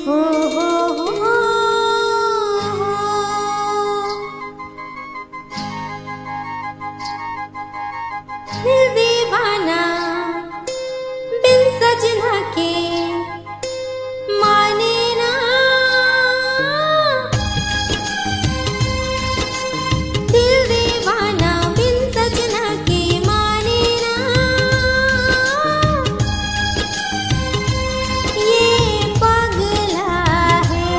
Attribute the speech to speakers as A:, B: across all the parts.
A: हो हो हो। दिल दीवाना बिन सजना के माने ना, दिल दीवाना बिन सजना के माने ना। ये पगला है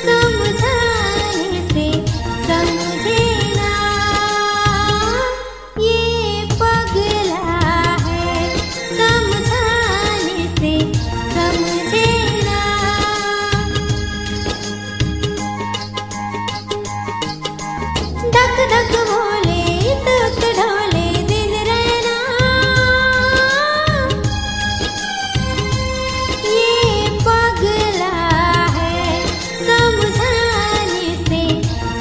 A: समझाने से समझे ना, ये पगला है समझाने से समझे ना। धक धक बोले तुक ढोले दिन रहना, ये पगला है समझाने से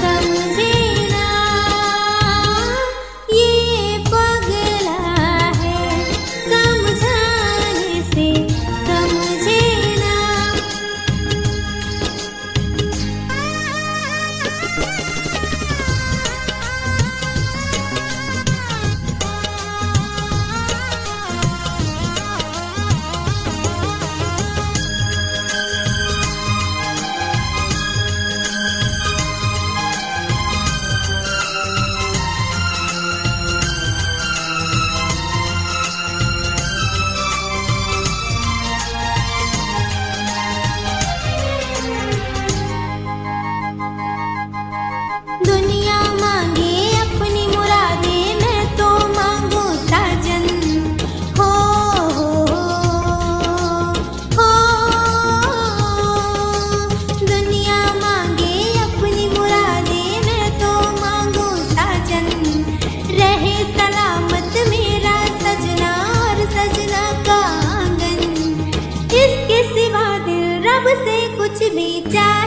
A: समझे ना, ये पगला है समझाने से समझे ना। दुनिया मांगे अपनी मुरादें, मैं तो मांगू साजन। हो हो हो। दुनिया मांगे अपनी मुरादें, मैं तो मांगू साजन। रहे सलामत मेरा सजना और सजना का आंगन, इसके सिवा दिल रब से कुछ भी चाहे